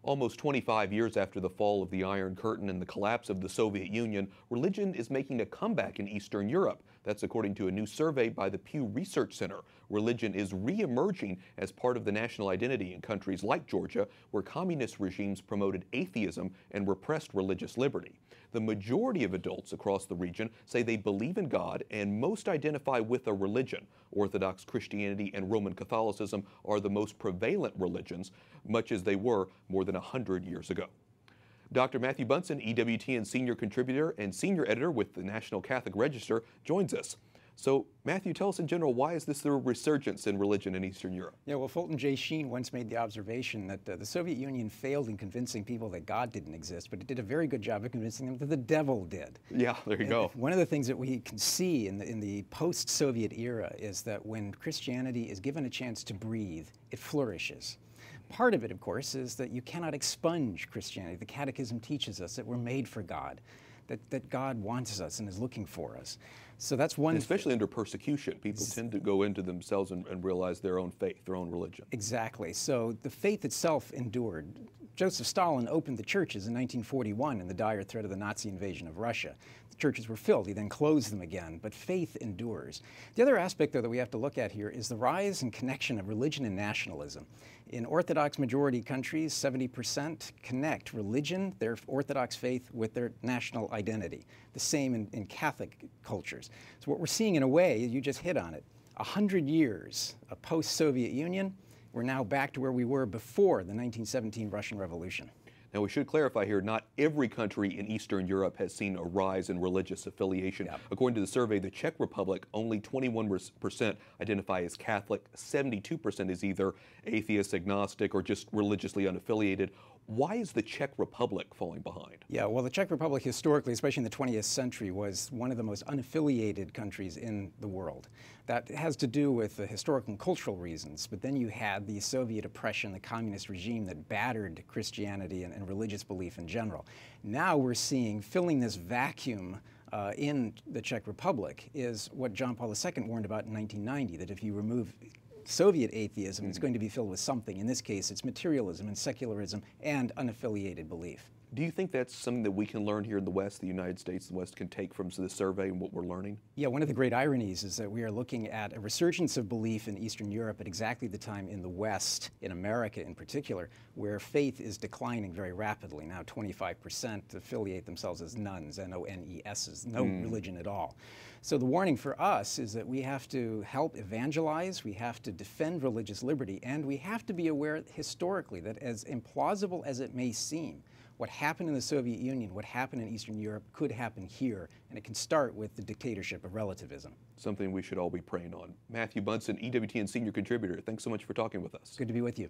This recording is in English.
Almost 25 years after the fall of the Iron Curtain and the collapse of the Soviet Union, religion is making a comeback in Eastern Europe. That's according to a new survey by the Pew Research Center. Religion is re-emerging as part of the national identity in countries like Georgia, where communist regimes promoted atheism and repressed religious liberty. The majority of adults across the region say they believe in God and most identify with a religion. Orthodox Christianity and Roman Catholicism are the most prevalent religions, much as they were more than 100 years ago. Dr. Matthew Bunson, EWTN Senior Contributor and Senior Editor with the National Catholic Register, joins us. So, Matthew, tell us in general, why is this a resurgence in religion in Eastern Europe? Yeah, well, Fulton J. Sheen once made the observation that the Soviet Union failed in convincing people that God didn't exist, but it did a very good job of convincing them that the devil did. Yeah, there you go. One of the things that we can see in the post-Soviet era is that when Christianity is given a chance to breathe, it flourishes. Part of it, of course, is that you cannot expunge Christianity. The Catechism teaches us that we're made for God, that God wants us and is looking for us. So that's one. Especially under persecution, people tend to go into themselves and realize their own faith, their own religion. Exactly. So the faith itself endured. Joseph Stalin opened the churches in 1941 in the dire threat of the Nazi invasion of Russia. The churches were filled. He then closed them again, but faith endures. The other aspect, though, that we have to look at here is the rise and connection of religion and nationalism. In Orthodox majority countries, 70% connect religion, their Orthodox faith, with their national identity. The same in Catholic cultures. So what we're seeing, in a way, you just hit on it, 100 years of post-Soviet Union, we're now back to where we were before the 1917 Russian Revolution. Now, we should clarify here, not every country in Eastern Europe has seen a rise in religious affiliation. Yep. According to the survey, the Czech Republic, only 21% identify as Catholic, 72% is either atheist, agnostic, or just religiously unaffiliated. Why is the Czech Republic falling behind? Yeah, well, the Czech Republic historically, especially in the 20th century, was one of the most unaffiliated countries in the world. That has to do with the historical and cultural reasons, but then you had the Soviet oppression, the communist regime that battered Christianity and religious belief in general. Now we're seeing, filling this vacuum in the Czech Republic is what John Paul II warned about in 1990, that if you remove Soviet atheism, it's going to be filled with something. In this case, it's materialism and secularism and unaffiliated belief. Do you think that's something that we can learn here in the West, the United States, the West can take from this survey and what we're learning? Yeah, one of the great ironies is that we are looking at a resurgence of belief in Eastern Europe at exactly the time in the West, in America in particular, where faith is declining very rapidly. Now 25% affiliate themselves as nuns, N-O-N-E-S's, no religion at all. So the warning for us is that we have to help evangelize, we have to defend religious liberty, and we have to be aware historically that, as implausible as it may seem, what happened in the Soviet Union, what happened in Eastern Europe could happen here, and it can start with the dictatorship of relativism. Something we should all be praying on. Matthew Bunson, EWTN Senior Contributor, thanks so much for talking with us. Good to be with you.